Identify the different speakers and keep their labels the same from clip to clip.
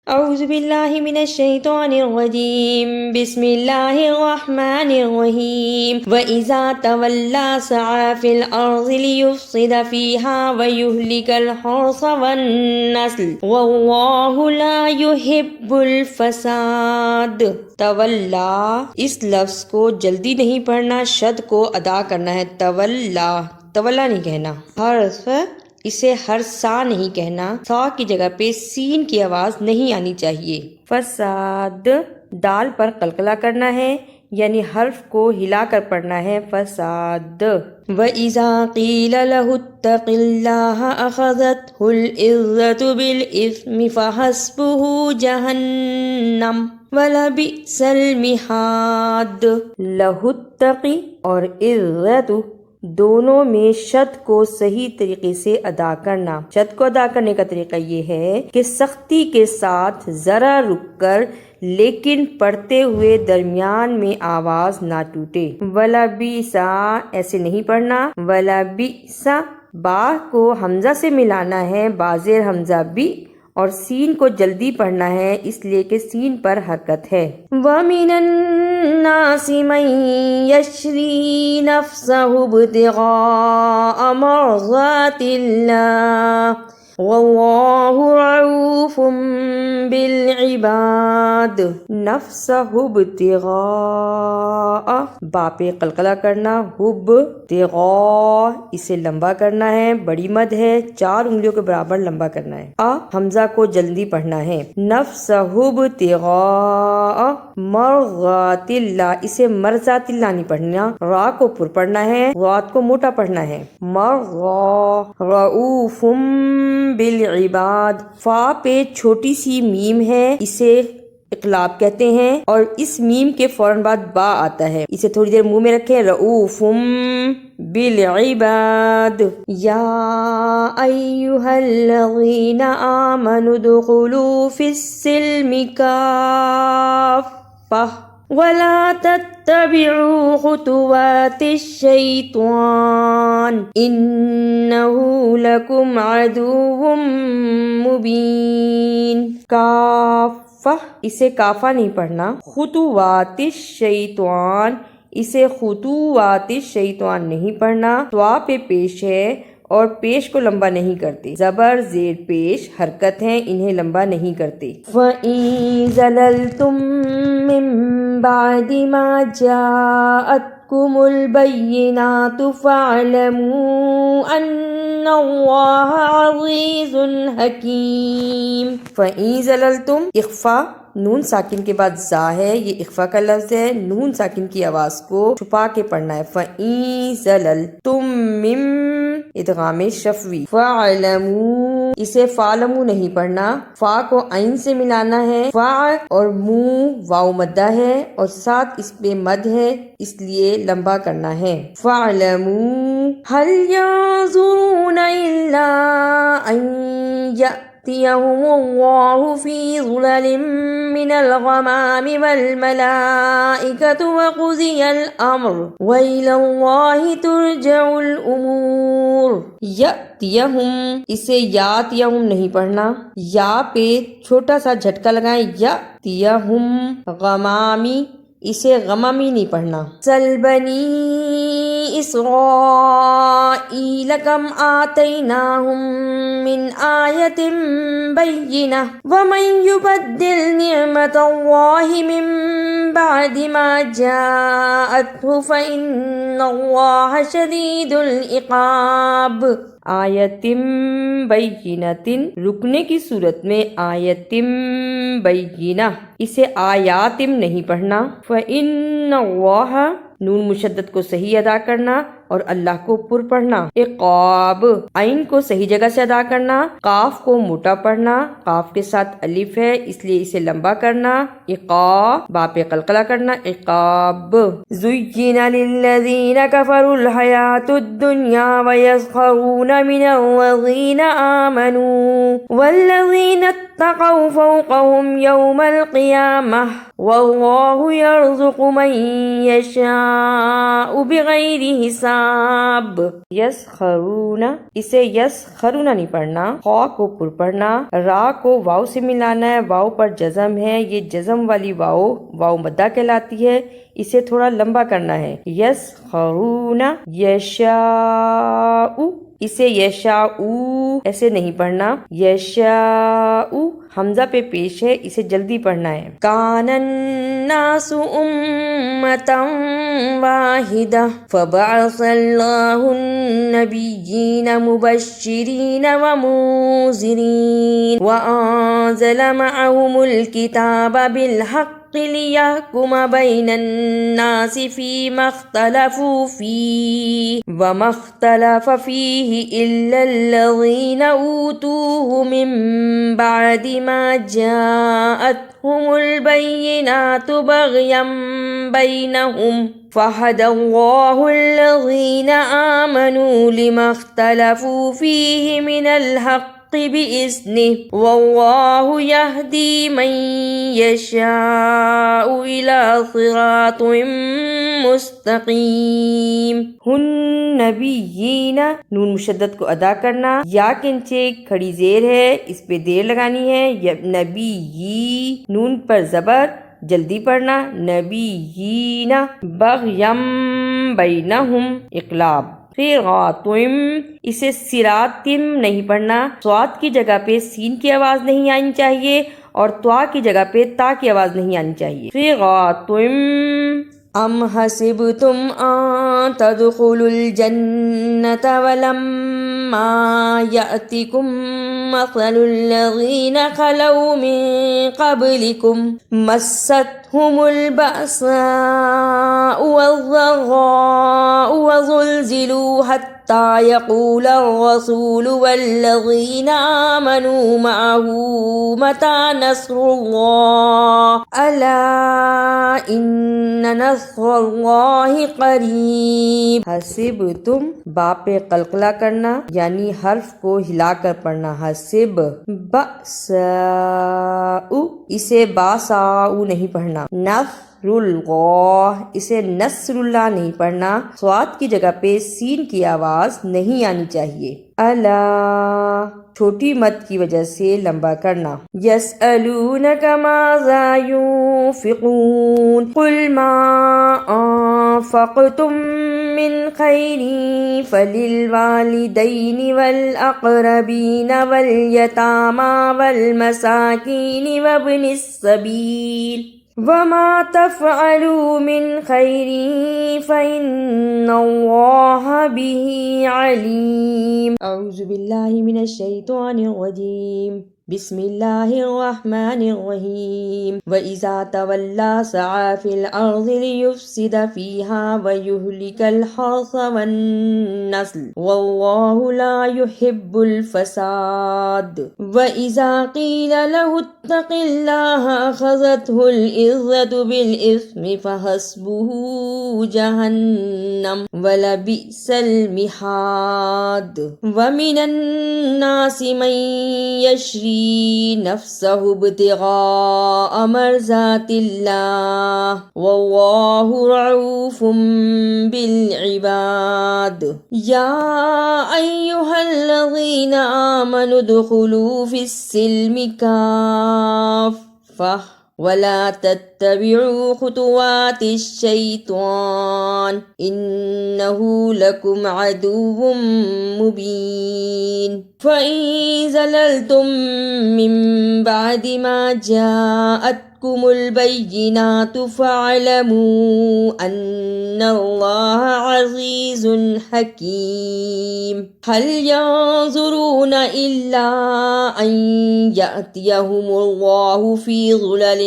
Speaker 1: اعوذ باللہ من الشیطان الرجیم بسم اللہ الرحمن الرحیم وَإِذَا تَوَلَّى سَعَى فِي الْأَرْضِ لِيُفْسِدَ فِيهَا وَيُهْلِكَ الْحَرْثَ وَالنَّسْلَ وَاللَّهُ لَا يُحِبُّ الْفَسَادَ۔ تولا اس لفظ کو جلدی نہیں پڑھنا، شد کو ادا کرنا ہے۔ تولا نہیں کہنا۔ حرف اسے ہر سا نہیں کہنا، سا کی جگہ پہ سین کی آواز نہیں آنی چاہیے۔ فساد دال پر قلقلہ کرنا ہے، یعنی حرف کو ہلا کر پڑھنا ہے، فساد۔ وَإِذَا قِيلَ لَهُ اتَّقِ اللَّهَ أَخَذَتْهُ الْعِزَّةُ بِالْإِثْمِ فَحَسْبُهُ جَهَنَّمُ وَلَبِئْسَ الْمِہَادُ۔ لَهُ اتَّقِ اور عزت دونوں میں شد کو صحیح طریقے سے ادا کرنا۔ شد کو ادا کرنے کا طریقہ یہ ہے کہ سختی کے ساتھ ذرا رک کر لیکن پڑھتے ہوئے درمیان میں آواز نہ ٹوٹے۔ وَلَبِئْسَ ایسے نہیں پڑھنا، وَلَبِئْسَ با کو حمزہ سے ملانا ہے، بازیر حمزہ بھی، اور سین کو جلدی پڑھنا ہے اس لیے کہ سین پر حرکت ہے۔ وَمِنَ النَّاسِ مَن يَشْرِي نَفْسَهُ ابْتِغَاءَ مَرْضَاتِ اللَّهِ وَاللَّهُ رَءُوفٌ بِالْعِبَادِ۔ نَفْسَهُ ابْتِغَاء با پہ قلقلہ کرنا، حب تغاء اسے لمبا کرنا ہے، بڑی مد ہے، 4 انگلیوں کے برابر لمبا کرنا ہے۔ حمزہ کو جلدی پڑھنا ہے۔ نَفْسَهُ ابْتِغَاء مرضات اللہ، اسے مرضات اللہ نہیں پڑھنا، را کو پر پڑھنا ہے، غات کو موٹا پڑھنا ہے۔ مرغا رؤوف بالعباد، فا پہ چھوٹی سی میم ہے، اسے اقلاب کہتے ہیں، اور اس میم کے فوراً بعد با آتا ہے، اسے تھوڑی دیر منہ میں رکھیں۔ رؤوف بالعباد۔ یا ایھا الذین آمنوا ادخلوا فی السلم کافۃ ولا تتبعوا خطوات الشیطان انہ لکم عدو مبین۔ کافہ اسے کافہ نہیں پڑھنا، خطوات الشیطان اسے خطوات الشیطان نہیں پڑھنا، توا پہ پیش ہے اور پیش کو لمبا نہیں کرتے، زبر زیر پیش حرکت ہیں، انہیں لمبا نہیں کرتے۔ وَإِن زَلَلْتُم مِّن بَعْدِ مَا جَاءَتْكُمُ الْبَيِّنَاتُ فَاعْلَمُوا أَنَّ اللَّهَ عَزِيزٌ حَكِيمٌ۔ فَإِن زَلَلْتُم اخفا نون ساکن کے بعد زا ہے، یہ اخفا کا لفظ ہے، نون ساکن کی آواز کو چھپا کے پڑھنا ہے۔ فَإِن زَلَلْتُم مِّن ادغام شفوی۔ فَاعْلَمُوا اسے فَاعْلَمُوا نہیں پڑھنا، فا کو عین سے ملانا ہے، فا اور منہ واو مدہ ہے اور ساتھ اس پہ مد ہے، اس لیے لمبا کرنا ہے۔ فَاعْلَمُوا هَلْ يَنظُرُونَ إِلَّا أَن يَأْتِيَهُمُ اللَّهُ فِي ظُلَلٍ مِّنَ الْغَمَامِ وَالْمَلَائِكَةُ وَقُضِيَ الْأَمْرُ وَإِلَى اللَّهِ تُرْجَعُ الْأُمُورُ۔ یأتیہم اسے یاتیہم نہیں پڑھنا، یا پہ چھوٹا سا جھٹکا لگائیں، یأتیہم۔ غمامی اسے غمامی نہیں پڑھنا۔ سل بنی اسرائیل کم آتیناہم من آیت بینہ ومن یبدل نعمت اللہ من بعد ما جاءتہ فإن اللہ شدید العقاب۔ آیتم بینتن رکنے کی صورت میں آیتم بینہ اسے آیاتم نہیں پڑھنا۔ فإن اللہ نون مشدد کو صحیح ادا کرنا اور اللہ کو پر پڑھنا۔ عقاب عین کو صحیح جگہ سے ادا کرنا، قاف کو موٹا پڑھنا، قاف کے ساتھ الف ہے اس لیے اسے لمبا کرنا۔ عقاب با پہ قلقلہ کرنا، عقاب۔ زُيِّنَ لِلَّذِينَ كَفَرُوا الْحَيَاةُ الدُّنْيَا وَيَسْخَرُونَ مِنَ الَّذِينَ آمَنُوا وَالَّذِينَ اتَّقَوْا فَوْقَهُمْ يَوْمَ الْقِيَامَةِ وَاللَّهُ يَرْزُقُ مَن يَشَاءُ بِغَيْرِ حِسَابٍ۔ العناب. یسخرون اسے یسخرون نہیں پڑھنا، خا کو پر پڑھنا، را کو واو سے ملانا ہے، واو پر جزم ہے، یہ جزم والی واو واو مدہ کہلاتی ہے، اسے تھوڑا لمبا کرنا ہے. یسخرون یشاء اسے یشاء ایسے نہیں پڑھنا، یشاء حمزہ پہ پیش ہے، اسے جلدی پڑھنا ہے. کان الناس امتا واحدہ فبعث اللہ النبیین مبشرین ومنذرین وانزل معهم الکتاب بالحق لِيَحْكُمَ بَيْنَ النَّاسِ فِيمَا اخْتَلَفُوا فِيهِ وَمَا اخْتَلَفَ فِيهِ إِلَّا الَّذِينَ أُوتُوهُ مِن بَعْدِ مَا جَاءَتْهُمُ الْبَيِّنَاتُ بَغْيًا بَيْنَهُمْ فَهَدَى اللَّهُ الَّذِينَ آمَنُوا لِمَا اخْتَلَفُوا فِيهِ مِنَ الْحَقِّ بِإِذْنِهِ وَاللَّهُ يَهْدِي مَن يَشَاءُ إِلَى صِرَاطٍ مُسْتَقِيمٍ. ہن نبیین نون مشدد کو ادا کرنا، یا کے نیچے کھڑی زیر ہے، اس پہ دیر لگانی ہے. نبی نون پر زبر، جلدی پڑھنا. نبیین بغیم بینہم اقلاب. صراطم اسے صراطم نہیں پڑھنا، صاد کی جگہ پہ سین کی آواز نہیں آنی چاہیے اور طا کی جگہ پہ تا کی آواز نہیں آنی چاہیے. صراطم. ام حسبتم ان تدخلوا الجنة ولما يأتكم مثل الذين خلوا من قبلكم مستهم البأساء والضراء وزلزلوا حتى يقول الرسول والذين آمنوا معه متى نصر الله ألا إن نصر الله قریب. حسبتم با پہ قلقلہ کرنا یعنی حرف کو ہلا کر پڑھنا. حسب بأساء اسے باساء نہیں پڑھنا. نصر اللہ اسے نصر اللہ نہیں پڑھنا، صاد کی جگہ پہ سین کی آواز نہیں آنی چاہیے. الا چھوٹی مد کی وجہ سے لمبا کرنا. یسألونک ماذا ينفقون قل ما انفقتم من خیر فللوالدین والاقربین والیتامی والمساکین وابن السبیل وما تفعلوا من خیر فإن اللہ به علیم. اعوذ باللہ من الشیطان الرجیم. بسم اللہ الرحمن الرحیم. وَإِذَا تَوَلَّى سَعَى فِي الْأَرْضِ لِيُفْسِدَ فِيهَا وَيُهْلِكَ الْحَرْثَ وَالنَّسْلَ وَاللَّهُ لَا يُحِبُّ الْفَسَادَ. وَإِذَا قِيلَ لَهُ اتَّقِ اللَّهَ أَخَذَتْهُ الْعِزَّةُ بِالْإِثْمِ فَحَسْبُهُ جَهَنَّمُ وَلَبِئْسَ الْمِهَادُ. وَمِنَ النَّاسِ مَن يَشْرِي نفسه ابتغاء مرضات اللہ واللہ رعوف بالعباد. یا ایہا الذین آمنوا ادخلوا فی السلم کافہ ولا تتبعوا خطوات الشیطان انہ لکم عدو مبین. فَإِن زَلَلْتُم مِّن بَعْدِ مَا جَاءَتْكُمُ الْبَيِّنَاتُ فَاعْلَمُوا أَنَّ اللَّهَ عَزِيزٌ حَكِيمٌ. هَلْ يَنظُرُونَ إِلَّا أَن يَأْتِيَهُمُ اللَّهُ فِي ظُلَلٍ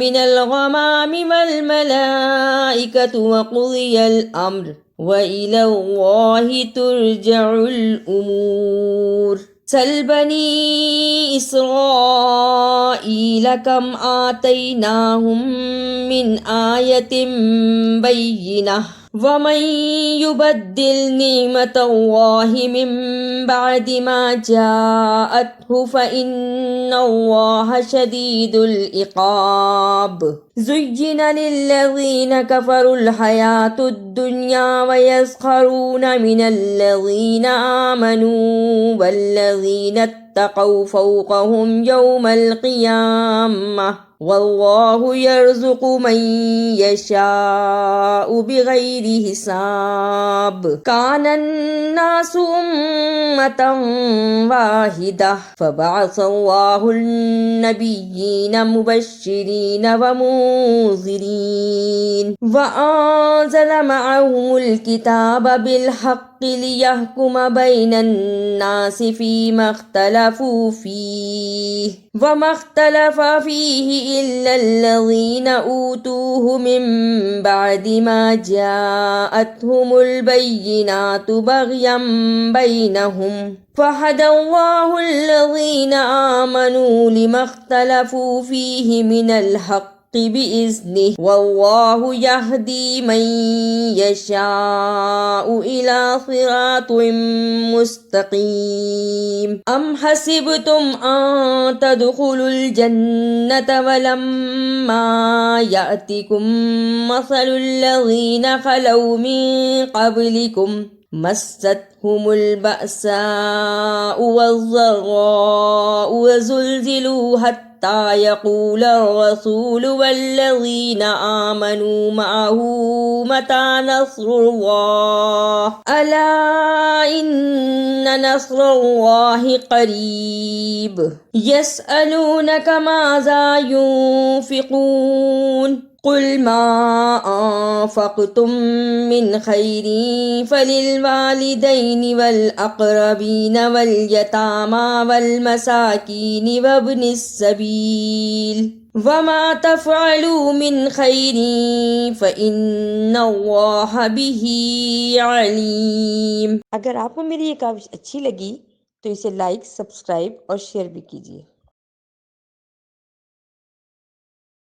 Speaker 1: مِّنَ الْغَمَامِ وَالْمَلَائِكَةُ وَقُضِيَ الْأَمْرُ وَإِلَى اللَّهِ تُرْجَعُ الْأُمُورُ. سَلْ بَنِي إِسْرَائِيلَ كَمْ آتَيْنَاهُمْ مِنْ آيَةٍ بَيِّنَةٍ ومن يبدل نعمة الله من بعد ما جاءته فإن الله شديد العقاب زين للذين كفروا الحياة الدنيا ويسخرون من الذين آمنوا والذين اتقوا فوقهم يوم القيامة واللہ یرزق من یشاء بغیر حساب کان الناس امۃ واحدہ فبعث اللہ النبیین مبشرین ومنذرین وانزل معهم الکتاب بالحق ليحكم بين الناس فيما اختلفوا فيه وما اختلف فيه إلا الذين أوتوه من بعد ما جاءتهم البينات بغيا بينهم فهدى الله الذين آمنوا لما اختلفوا فيه من الحق بإذنه والله يهدي من يشاء إلى صراط مستقيم أم حسبتم أن تدخلوا الجنة ولما يأتكم مثل الذين خلوا من قبلكم مستهم البأساء والضراء وزلزلوا حتى يقول الرسول والذين آمنوا معه متى نصر الله ألا إن نصر الله قريب يسألونك ماذا ينفقون قل ما أنفقتم من خير فللوالدين والأقربين واليتامى والمساكين وابن السبيل وما تفعلوا من خير فإن الله به عليم۔ اگر آپ کو میری یہ کاوش اچھی لگی تو اسے لائک، سبسکرائب اور شیئر بھی کیجیے۔